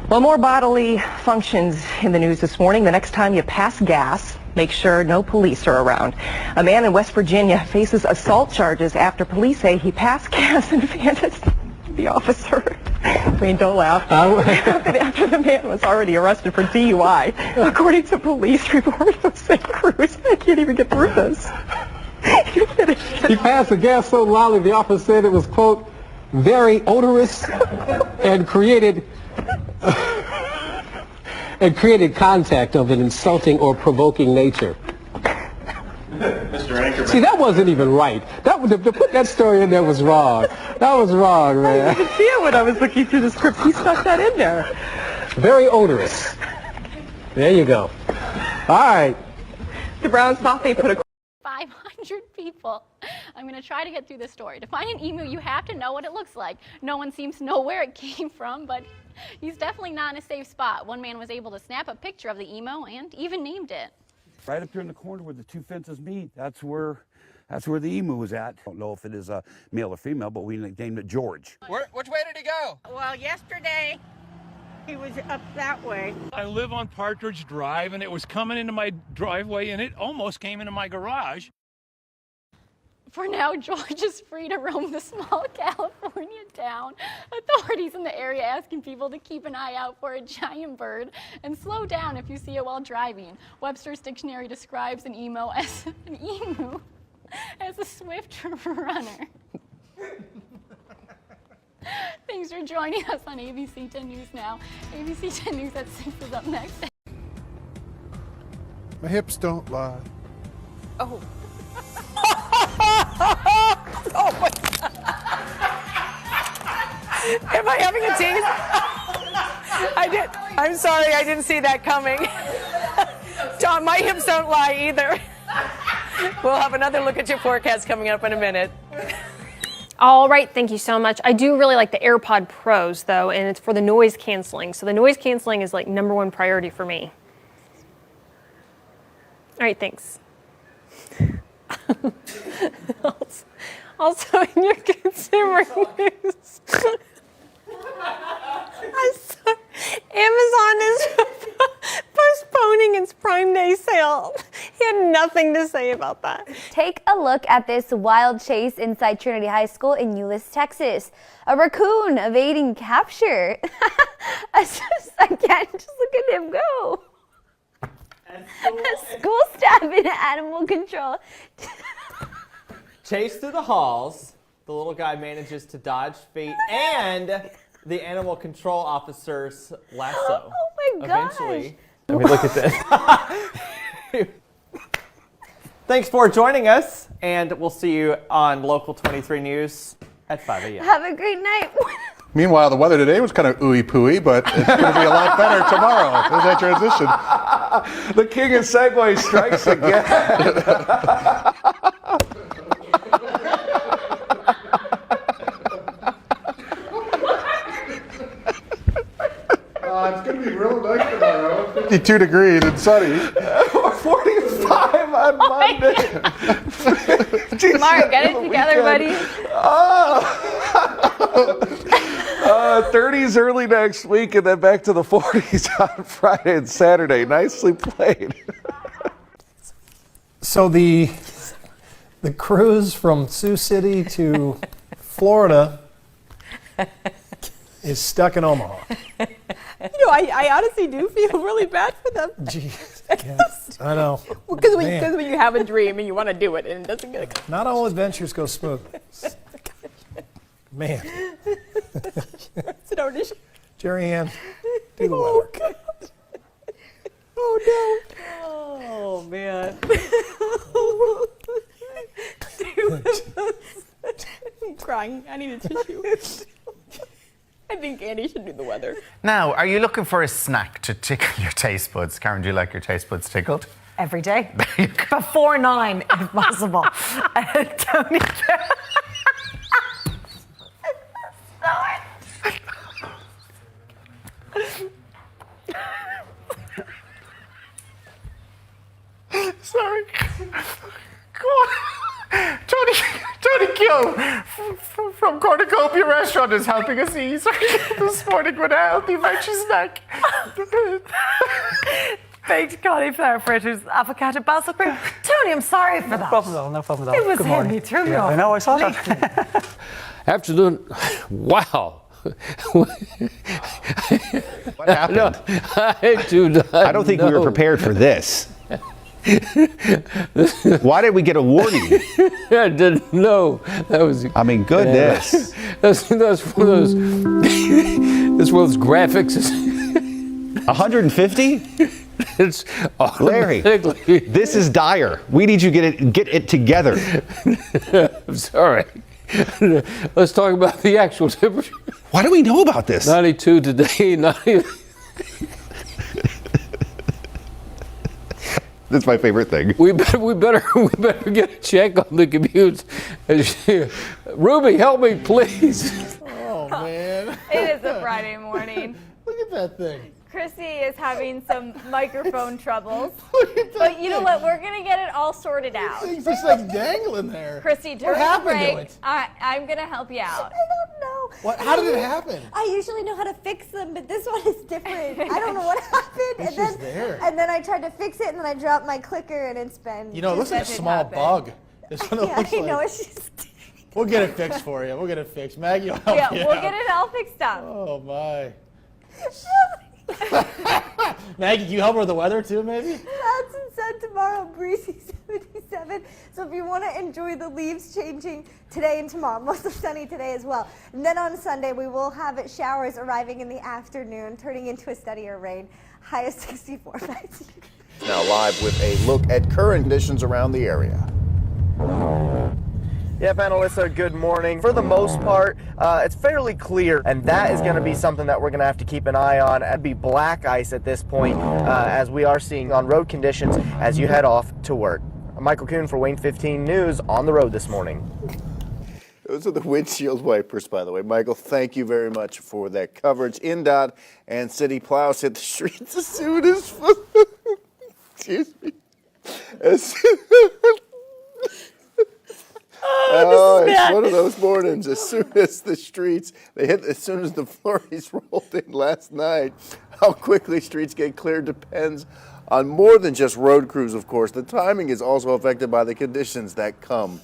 Well, more bodily functions in the news this morning. The next time you pass gas, make sure no police are around. A man in West Virginia faces assault charges after police say he passed gas and handed the officer. Wayne, don't laugh. After the man was already arrested for DUI, according to police report of St. Cruz. I can't even get through this. He passed the gas so loudly the officer said it was, quote, very odorous and created contact of an insulting or provoking nature. Mr. Anchorman. See, that wasn't even right. To put that story in there was wrong. That was wrong, man. I didn't see it when I was looking through the script. He stuck that in there. Very odorous. There you go. All right. The Browns thought they put a 500 people. I'm going to try to get through this story. To find an emu, you have to know what it looks like. No one seems to know where it came from, but he's definitely not in a safe spot. One man was able to snap a picture of the emu and even named it. Right up here in the corner where the two fences meet, that's where the emu was at. I don't know if it is a male or female, but we named it George. Which way did he go? Well, yesterday he was up that way. I live on Partridge Drive, and it was coming into my driveway, and it almost came into my garage. For now, George is free to roam the small California town. Authorities in the area asking people to keep an eye out for a giant bird and slow down if you see it while driving. Webster's dictionary describes an emu as a swift runner. Thanks for joining us on ABC 10 News Now. ABC 10 News at 6 is up next. My hips don't lie. Oh. Oh my God. Am I having a tease? I'm sorry, I didn't see that coming. Tom, my hips don't lie either. We'll have another look at your forecast coming up in a minute. All right, thank you so much. I do really like the AirPod Pros, though, and it's for the noise canceling. So the noise canceling is like #1 priority for me. All right, thanks. Also in your consumer news, Amazon is postponing its Prime Day sale. He had nothing to say about that. Take a look at this wild chase inside Trinity High School in Euless, Texas. A raccoon evading capture. I can't just look at him go. A school staff in animal control. Chased through the halls, the little guy manages to dodge fate and the animal control officer's lasso. Oh my gosh. Eventually, I mean, look at this. Thanks for joining us, and we'll see you on Local 23 News at 5 a.m. Have a great night. Meanwhile, the weather today was kind of ooey-pooey, but it's going to be a lot better tomorrow. There's that transition. The king of Segway strikes again. It's going to be real nice tomorrow. 52 degrees and sunny. 45 on Monday. Mark, get it together, buddy. 30s early next week, and then back to the 40s on Friday and Saturday. Nicely played. So the cruise from Sioux City to Florida is stuck in Omaha. You know, I honestly do feel really bad for them. Jeez, yes, I know. Because when you have a dream and you want to do it and it doesn't get it. Not all adventures go smooth. Man. Sit down, Nish. Jerry Ann, do the weather. Oh, no. Oh, man. I'm crying. I need a tissue. I think Andy should do the weather. Now, are you looking for a snack to tickle your taste buds? Karen, do you like your taste buds tickled? Every day. Before 9, if possible. Tony. Sorry. Go on. Tony Q. from Cornucopia Restaurant is helping us ease this morning with a healthy veggie snack. Baked cauliflower fritters, avocado basil cream. Tony, I'm sorry for that. No problem at all. No problem at all. It was Good morning. heavy. Turn me off. I know. I saw that. Afternoon. Wow. What happened? No, I do not I don't think we were know. prepared for this. Why did we get a warning? I didn't know. That was. I mean, goodness. That's one of those. That's one of those graphics. 150? It's Larry, this is dire. We need you to get it together. I'm sorry. Let's talk about the actual temperature. Why do we know about this? 92 today. 90. That's my favorite thing. We better get a check on the commutes. Ruby, help me, please. Oh, man. It is a Friday morning. Look at that thing. Chrissy is having some microphone troubles. But you know what? We're going to get it all sorted out. This thing's just like dangling there. Chrissy, during the happened to break, it? I'm going to help you out. I don't know. What? How did it happen? I usually know how to fix them, but this one is different. I don't know what happened. It's just there. And then I tried to fix it, and then I dropped my clicker, and it's been. You know, it looks like a small bug. This one Yeah, looks I know. like. It's just. We'll get it fixed for you. We'll get it fixed. Maggie will help Yeah, you we'll out. get it all fixed up. Oh, my. Maggie, can you help her with the weather too, maybe? Clouds and sun tomorrow, breezy 77. So if you want to enjoy the leaves changing today and tomorrow, mostly sunny today as well. And then on Sunday, we will have showers arriving in the afternoon, turning into a steadier rain. High of 64. Now live with a look at current conditions around the area. Yeah, Panelissa, good morning. For the most part, it's fairly clear, and that is going to be something that we're going to have to keep an eye on. It'd be black ice at this point, as we are seeing on road conditions as you head off to work. I'm Michael Kuhn for Wayne 15 News on the road this morning. Those are the windshield wipers, by the way. Michael, thank you very much for that coverage. INDOT and city plows hit the streets as soon as... Excuse me. It's one of those mornings. As soon as the streets, as soon as the flurries rolled in last night, how quickly streets get cleared depends on more than just road crews, of course. The timing is also affected by the conditions that come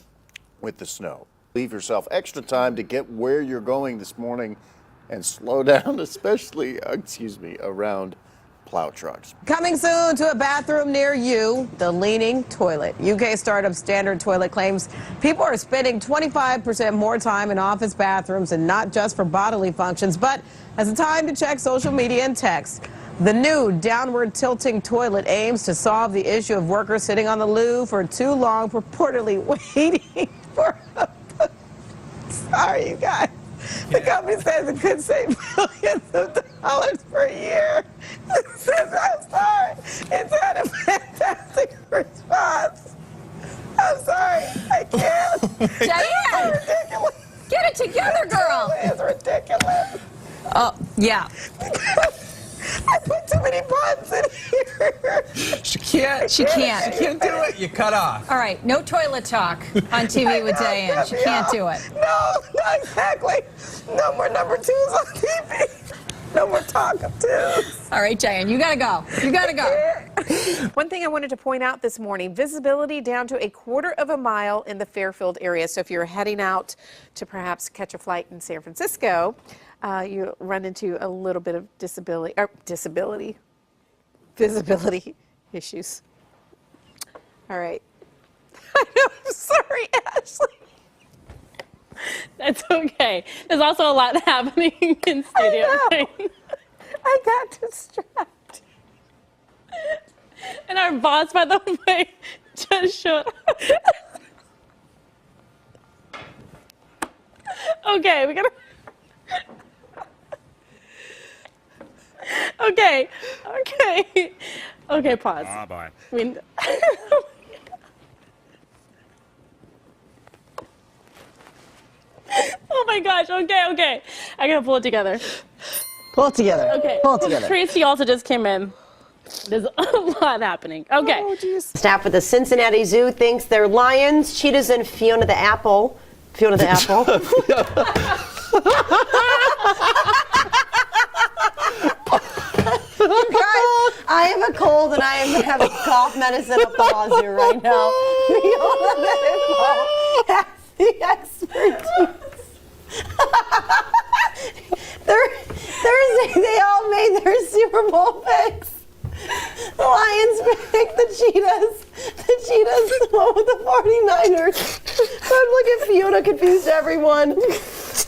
with the snow. Leave yourself extra time to get where you're going this morning and slow down, especially, around plow trucks. Coming soon to a bathroom near you, the leaning toilet. UK startup Standard Toilet claims people are spending 25% more time in office bathrooms, and not just for bodily functions, but as a time to check social media and text. The new downward tilting toilet aims to solve the issue of workers sitting on the loo for too long, purportedly waiting for a... Sorry, you guys. The company says it could save millions of dollars per year. I'm sorry. It's had a fantastic response. I'm sorry. I can't. Diane! It's ridiculous. Get it together, girl. It's ridiculous. Oh, yeah. I put too many buttons in here. She can't. She can't do it. You cut off. All right, no toilet talk on TV with Diane. She can't do it. No, not exactly. No more number twos on TV. No more talk of twos. All right, Diane, you gotta go. You gotta go. One thing I wanted to point out this morning, visibility down to 1/4 of a mile in the Fairfield area. So if you're heading out to perhaps catch a flight in San Francisco, you run into a little bit of visibility issues. All right. I know, I'm sorry, Ashley. That's okay. There's also a lot happening in studio. I got distracted. And our boss, by the way, just showed up. Okay, we gotta... Okay, pause. Bye. Oh my gosh, okay. I gotta pull it together. Pull it together. Okay. Pull it together. Tracy also just came in. There's a lot happening. Okay. Oh, geez. Staff at the Cincinnati Zoo thinks their lions, cheetahs, and Fiona the Apple Fiona the apple. You guys, I have a cold and I am having cough medicine up the wazoo right now. Fiona the expertise. Thursday, they all made their Super Bowl picks. The Lions picked the Cheetahs. The Cheetahs went with the 49ers. God, look at Fiona confused everyone.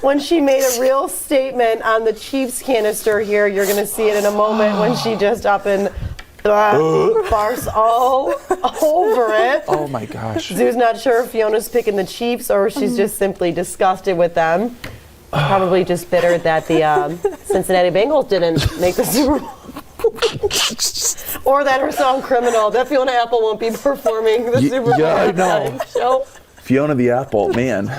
When she made a real statement on the Chiefs canister here, you're going to see it in a moment when she just up and farce all over it. Oh my gosh. Zoo's not sure if Fiona's picking the Chiefs or she's just simply disgusted with them. Probably just bitter that the Cincinnati Bengals didn't make the Super Bowl. Or that her song Criminal. That Fiona Apple won't be performing the Super Bowl. Yeah, I know. Show. Fiona the Apple, man.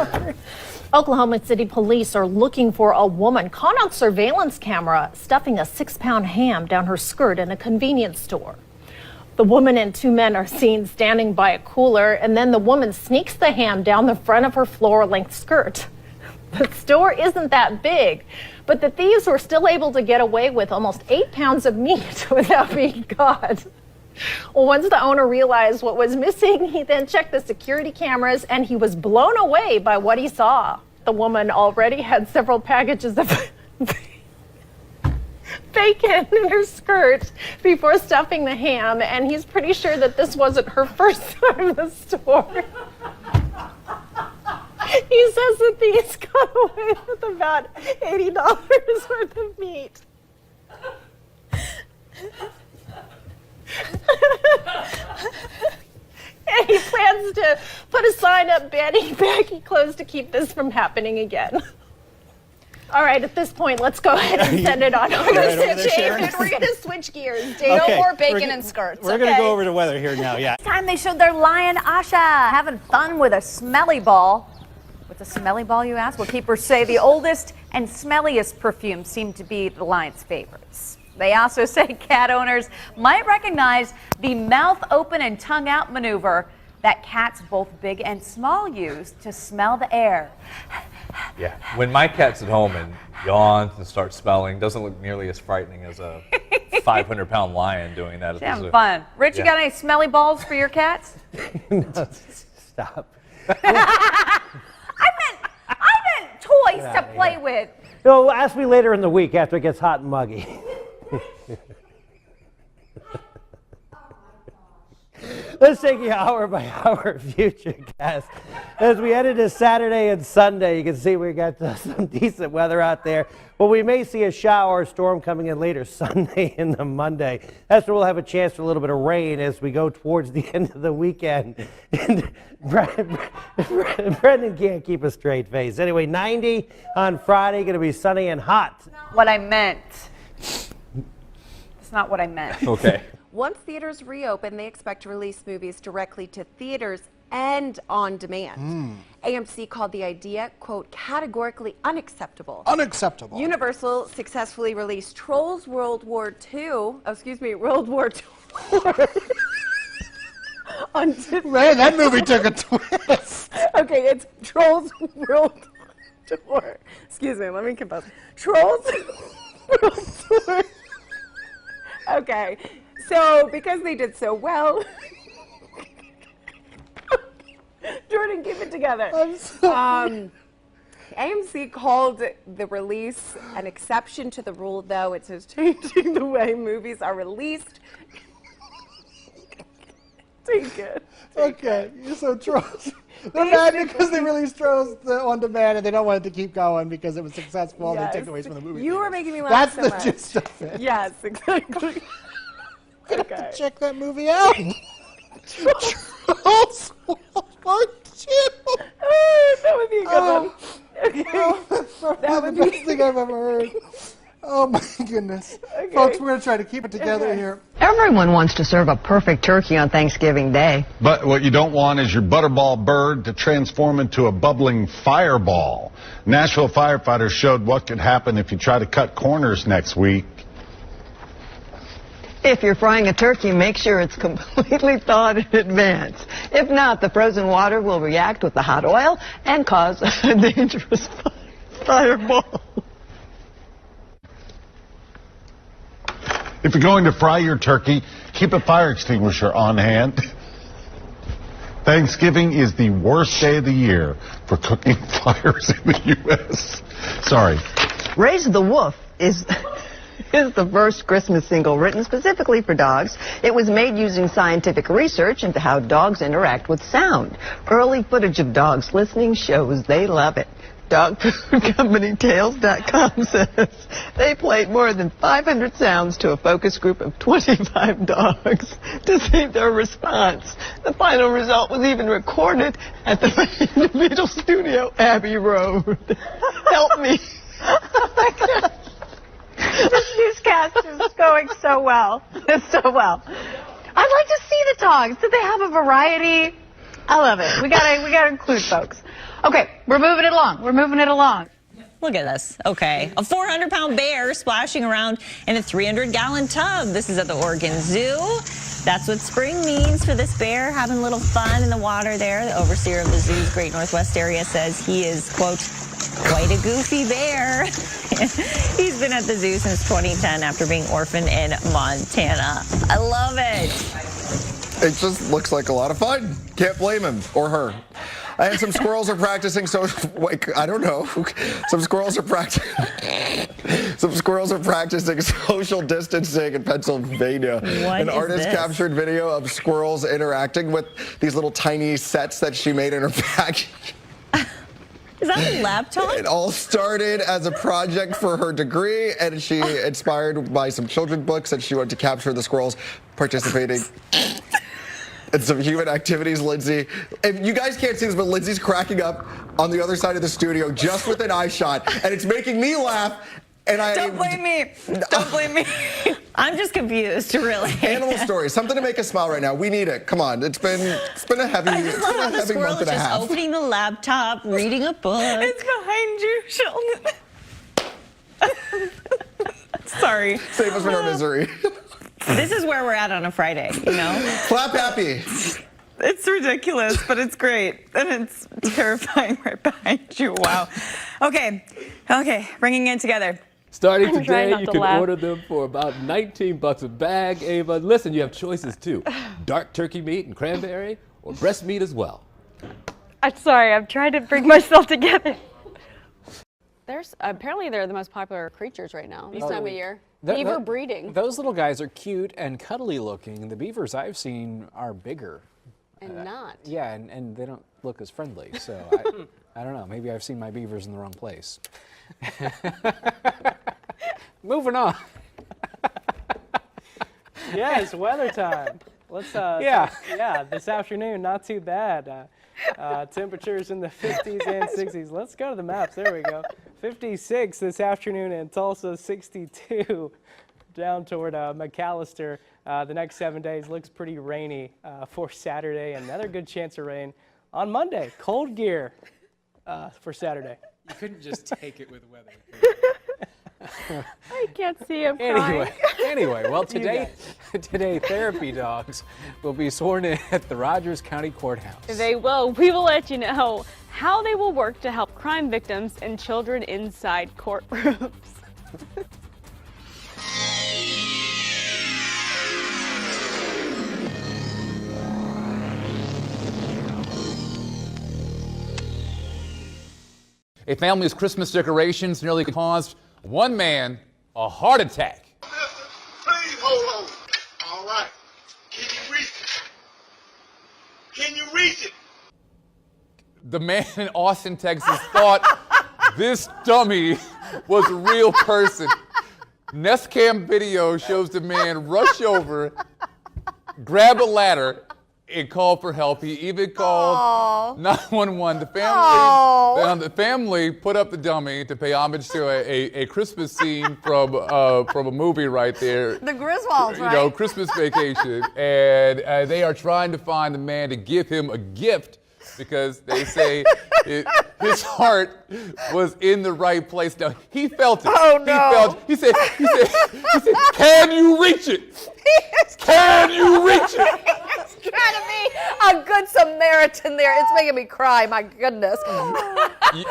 Oklahoma City police are looking for a woman caught on surveillance camera stuffing a 6-pound ham down her skirt in a convenience store. The woman and 2 men are seen standing by a cooler, and then the woman sneaks the ham down the front of her floor-length skirt. The store isn't that big, but the thieves were still able to get away with almost 8 pounds of meat without being caught. Well, once the owner realized what was missing, he then checked the security cameras and he was blown away by what he saw. The woman already had several packages of bacon in her skirt before stuffing the ham, and he's pretty sure that this wasn't her first time in the store. He says the thieves got away with about $80 worth of meat. And he plans to put a sign up banning baggy clothes to keep this from happening again. All right, at this point, let's go ahead and send it on over to David. We're going to switch gears. David, Okay, no more bacon and skirts. We're going to go over to weather here now, yeah. This time they showed their lion Asha having fun with a smelly ball. What's a smelly ball, you ask? Well, keepers say the oldest and smelliest perfumes seem to be the lion's favorites. They also say cat owners might recognize the mouth open and tongue out maneuver that cats both big and small use to smell the air. Yeah, when my cat's at home and yawns and starts smelling, doesn't look nearly as frightening as a 500-pound lion doing that at the zoo. Having fun. Rich, you got any smelly balls for your cats? No, stop. I meant toys to play with. No, ask me later in the week after it gets hot and muggy. Let's take you hour by hour future cast. As we head into Saturday and Sunday, you can see we got some decent weather out there. But we may see a shower or storm coming in later Sunday and Monday. That's where we'll have a chance for a little bit of rain as we go towards the end of the weekend. And Brendan can't keep a straight face. Anyway, 90 on Friday, going to be sunny and hot. What I meant. It's not what I meant. Okay. Once theaters reopen, they expect to release movies directly to theaters and on demand. AMC called the idea, quote, categorically unacceptable. Unacceptable. Universal successfully released Trolls World War II, World War II. Man, that movie took a twist. Okay, it's Trolls World Tour. Excuse me, let me compose. Trolls World Tour. Okay, so because they did so well, Jordan, keep it together. AMC called the release an exception to the rule, though. It says changing the way movies are released. Take it. Okay, so Trolls. They're mad because they released Trolls on demand and they don't want it to keep going because it was successful and they took it away from the movie. You were making me laugh so much. That's the gist of it. Yes, exactly. Okay. Check that movie out. Trolls World War II. That would be a good one. Okay. That would be the best thing I've ever heard. Oh my goodness. Okay. Folks, we're going to try to keep it together here. Everyone wants to serve a perfect turkey on Thanksgiving Day. But what you don't want is your butterball bird to transform into a bubbling fireball. Nashville firefighters showed what could happen if you try to cut corners next week. If you're frying a turkey, make sure it's completely thawed in advance. If not, the frozen water will react with the hot oil and cause a dangerous fireball. If you're going to fry your turkey, keep a fire extinguisher on hand. Thanksgiving is the worst day of the year for cooking fires in the U.S. Sorry. Raise the Wolf is the first Christmas single written specifically for dogs. It was made using scientific research into how dogs interact with sound. Early footage of dogs listening shows they love it. Dog food company Tails.com says they played more than 500 sounds to a focus group of 25 dogs to see their response. The final result was even recorded at the Beatles studio, Abbey Road. Help me. Oh my God. This newscast is going so well. So well. I'd like to see the dogs. Do they have a variety? I love it. We gotta include folks. Okay, we're moving it along. Look at this. Okay. A 400-pound bear splashing around in a 300-gallon tub. This is at the Oregon Zoo. That's what spring means for this bear, having a little fun in the water there. The overseer of the zoo's Great Northwest area says he is, quote, quite a goofy bear. He's been at the zoo since 2010 after being orphaned in Montana. I love it. It just looks like a lot of fun. Can't blame him or her. And some squirrels are practicing I don't know. Some squirrels are practicing social distancing in Pennsylvania. An artist captured video of squirrels interacting with these little tiny sets that she made in her package. Is that a laptop? It all started as a project for her degree, and she, inspired by some children's books, and she wanted to capture the squirrels participating in some human activities. Lindsay, if you guys can't see this, but Lindsay's cracking up on the other side of the studio just with an eye shot, and it's making me laugh. And Don't blame me. Don't blame me. I'm just confused, really. Animal stories, something to make us smile right now. We need it. Come on, it's been a heavy month and a half. The squirrel is just opening the laptop, reading a book. It's behind you, Sheldon. Sorry. Save us from our misery. This is where we're at on a Friday, you know? Clap happy. It's ridiculous, but it's great. And it's terrifying right behind you. Wow. Okay, bringing it together. Starting today, you can order them for about $19 a bag, Ava. Listen, you have choices too. Dark turkey meat and cranberry, or breast meat as well. I'm sorry, I'm trying to bring myself together. Apparently they're the most popular creatures right now, this time of year. Beaver breeding. Those little guys are cute and cuddly looking. The beavers I've seen are bigger. And not. Yeah, and they don't look as friendly. So I don't know. Maybe I've seen my beavers in the wrong place. Moving on. Yeah, it's weather time. Let's this afternoon, not too bad. Temperatures in the 50s and 60s. Let's go to the maps. There we go. 56 this afternoon in Tulsa, 62 down toward McAllister. The next 7 days looks pretty rainy for Saturday. Another good chance of rain on Monday. Cold gear for Saturday. You couldn't just take it with weather. I can't see him crying. Anyway, well, today therapy dogs will be sworn in at the Rogers County Courthouse. They will. We will let you know how they will work to help crime victims and children inside courtrooms. A family's Christmas decorations nearly caused one man a heart attack. Please hold on. All right. Can you reach it? Can you reach it? The man in Austin, Texas thought this dummy was a real person. Nest Cam video shows the man rush over, grab a ladder, and call for help. He even called 911. The family put up the dummy to pay homage to a Christmas scene from a movie right there. The Griswolds, right? You know, Christmas Vacation. And they are trying to find the man to give him a gift because they say his heart was in the right place. Now, he felt it. Oh, no. He said, can you reach it? Can you reach it? He's trying to be a good Samaritan there. It's making me cry, my goodness.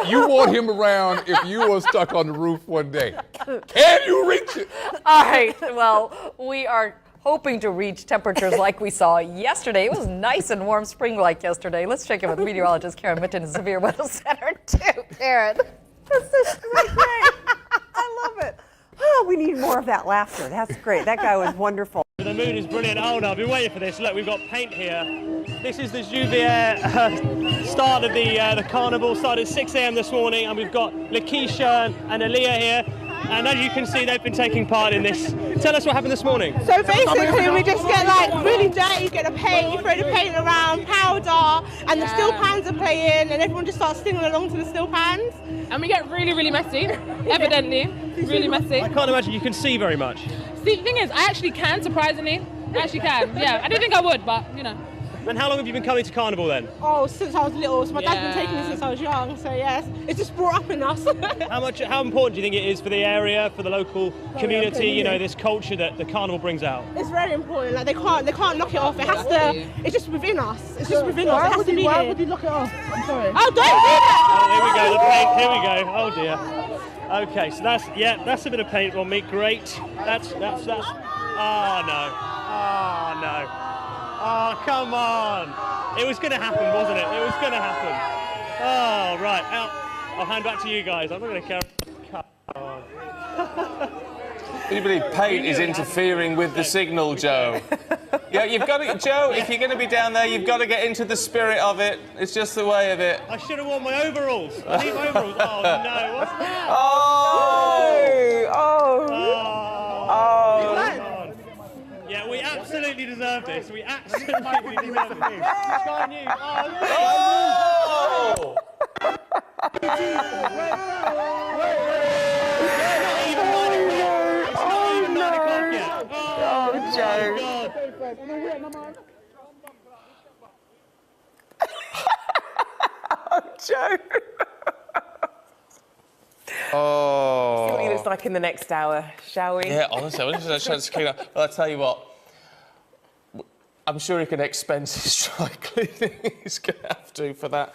You want him around if you were stuck on the roof one day. Can you reach it? All right, well, we are hoping to reach temperatures like we saw yesterday. It was nice and warm, spring-like yesterday. Let's check in with meteorologist Karen Mitten in Severe Weather Center, too. Karen. That's such great thing. I love it. Oh, we need more of that laughter. That's great. That guy was wonderful. The mood is brilliant. Oh no, I've been waiting for this. Look, we've got paint here. This is the Juvier start of the carnival. Started at 6 a.m. this morning, and we've got Lakeisha and Aaliyah here. And as you can see, they've been taking part in this. Tell us what happened this morning. So basically, we just get like really dirty, get the paint, you throw the paint around, powder, and the steel pans are playing, and everyone just starts singing along to the steel pans. And we get really, really messy, evidently, really messy. I can't imagine you can see very much. See, the thing is, I actually can, surprisingly. I actually can, yeah. I didn't think I would, but, you know. And how long have you been coming to Carnival then? Oh, since I was little. So my dad's been taking me since I was young. So yes, it's just brought up in us. How important do you think it is for the area, for the local community? You know, this culture that the Carnival brings out. It's very important. Like they can't knock it off. It has to. It's just within us. It's just within us. It has to be Why here. would you knock it off? I'm sorry. Oh, don't do that! Oh, here we go. The paint. Here we go. Oh dear. Okay, so that's a bit of paint on me. Great. That's. Oh no. Oh no. Oh, come on. It was going to happen, wasn't it? It was going to happen. Oh, right. I'll hand back to you guys. I'm not going to carry on. Come on. Anybody paint is interfering with the signal, Joe. Yeah, you've got to, Joe, if you're going to be down there, you've got to get into the spirit of it. It's just the way of it. I should have worn my overalls. I need my overalls. Oh, no. What's that? Yeah, we absolutely deserve this. We absolutely deserve this. Sky News. Oh, Joe. Oh. See what he looks like in the next hour, shall we? Yeah, honestly, I just trying to clean up. Well, I'll tell you what. I'm sure he can expense his dry cleaning. He's going to have to for that.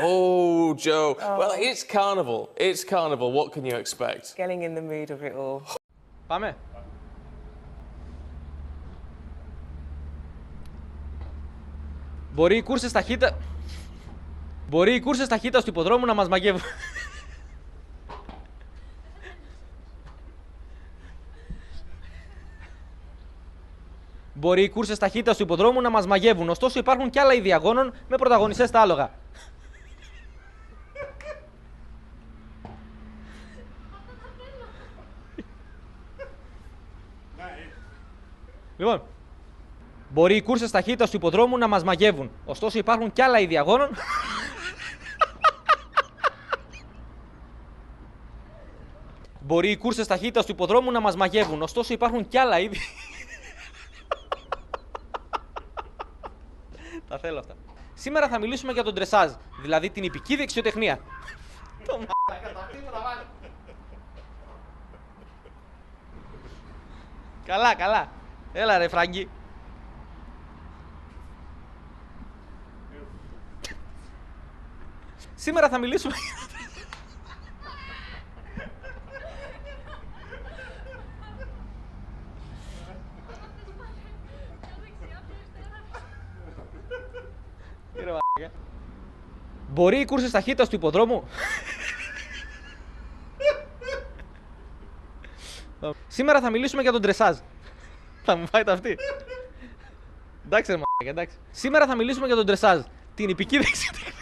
Oh, Joe. Oh. Well, it's Carnival. It's Carnival. What can you expect? Getting in the mood of it all. Πάμε. Μπορεί οι κούρσες ταχύτητας του υποδρόμου να μας μαγεύουν. Μπορεί οι κούρσες ταχύτητας του υποδρόμου να μας μαγεύουν, ωστόσο υπάρχουν κι άλλα είδη αγώνων με πρωταγωνιστές τα άλογα. Λοιπόν, μπορεί οι κούρσες ταχύτητας του υποδρόμου να μας μαγεύουν, ωστόσο υπάρχουν κι άλλα είδη αγώνων. Μπορεί οι κούρσες ταχύτητας του υποδρόμου να μας μαγεύουν, ωστόσο υπάρχουν κι άλλα είδη. Τα θέλω αυτά. Σήμερα θα μιλήσουμε για τον ντρεσάζ, δηλαδή την ιππική δεξιοτεχνία. Το μαλάκα, τα τίποτα βάλε. Καλά, καλά. Έλα ρε Φράγκη. Σήμερα θα μιλήσουμε... Μπορεί οι κούρσες ταχύτητας του υποδρόμου... Σήμερα θα μιλήσουμε για τον ντρεσάζ. Θα μου φάει τα αυτή. Εντάξει ρε μαλάκα, εντάξει. Σήμερα θα μιλήσουμε για τον ντρεσάζ. Την ιππική δεξιοτεχνία.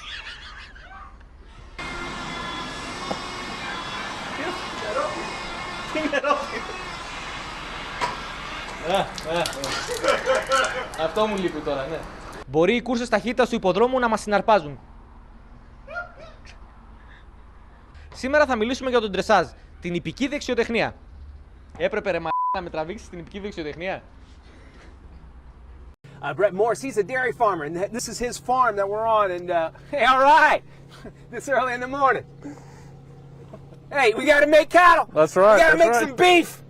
Τι νερόπι. Αυτό μου λείπει τώρα, ναι. Μπορεί οι κούρσες ταχύτητας του υποδρόμου να μας συναρπάζουν. Σήμερα θα μιλήσουμε για τον ντρεσάζ, την ιππική δεξιοτεχνία. Έπρεπε ρε να με τραβήξεις την ιππική δεξιοτεχνία. Brett Morse, he's a dairy farmer, and this is his farm that we're on. And hey, all right, this early in the morning. Hey, we got to make cattle. That's right. We got to make some beef.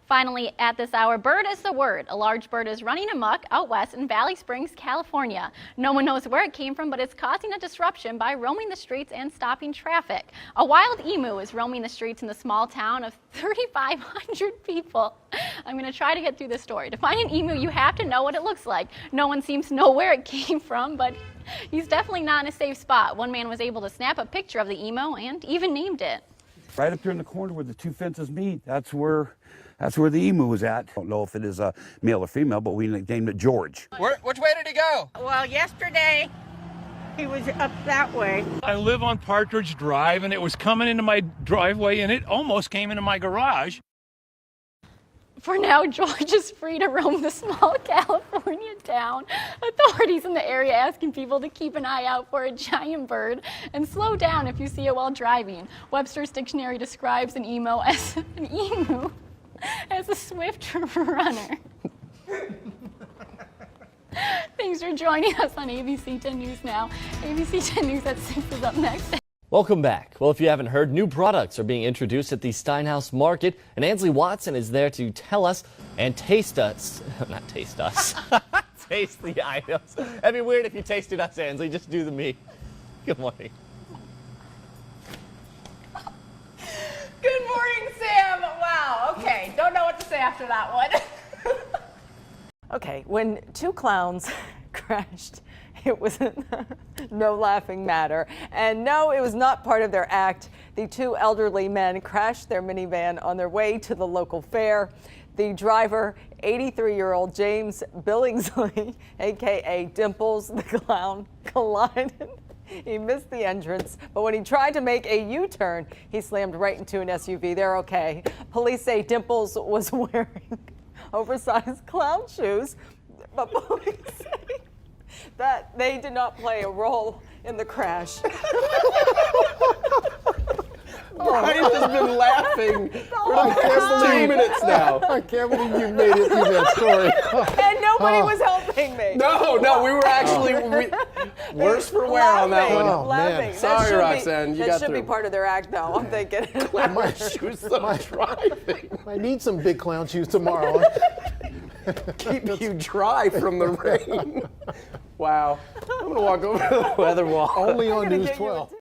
Finally, at this hour, bird is the word. A large bird is running amok out west in Valley Springs, California. No one knows where it came from, but it's causing a disruption by roaming the streets and stopping traffic. A wild emu is roaming the streets in the small town of 3,500 people. I'm going to try to get through this story. To find an emu, you have to know what it looks like. No one seems to know where it came from, but he's definitely not in a safe spot. One man was able to snap a picture of the emu and even named it. Right up there in the corner where the two fences meet, that's where the emu was at. Don't know if it is a male or female, but we named it George. Which way did he go? Well, yesterday he was up that way. I live on Partridge Drive, and it was coming into my driveway, and it almost came into my garage. For now, George is free to roam the small California town. Authorities in the area asking people to keep an eye out for a giant bird and slow down if you see it while driving. Webster's dictionary describes an emu as a swift runner. Thanks for joining us on ABC 10 News Now. ABC 10 News at 6 is up next. Welcome back. Well, if you haven't heard, new products are being introduced at the Steinhaus Market, and Ansley Watson is there to tell us and taste us. Not taste us. Taste the items. That'd be weird if you tasted us, Ansley. Just do the me. Good morning. Good morning, Sam. Wow. Okay. Don't know what to say after that one. Okay, when two clowns crashed, it was no laughing matter. And no, it was not part of their act. The two elderly men crashed their minivan on their way to the local fair. The driver, 83-year-old James Billingsley, a.k.a. Dimples the Clown, collided. He missed the entrance, but when he tried to make a U-turn, he slammed right into an SUV. They're okay. Police say Dimples was wearing oversized clown shoes, but police say that they did not play a role in the crash. Brian has been laughing for the past 2 minutes now. I can't believe you made it through that story. And nobody was helping me. No, we were actually worse for wear on that one. Laughing. Man. Sorry, Roxanne, you got That should through. be part of their act, though. I'm thinking. My shoes driving. I need some big clown shoes tomorrow. Keep you dry from the rain. Wow. I'm going to walk over to the weather wall. Only on News 12.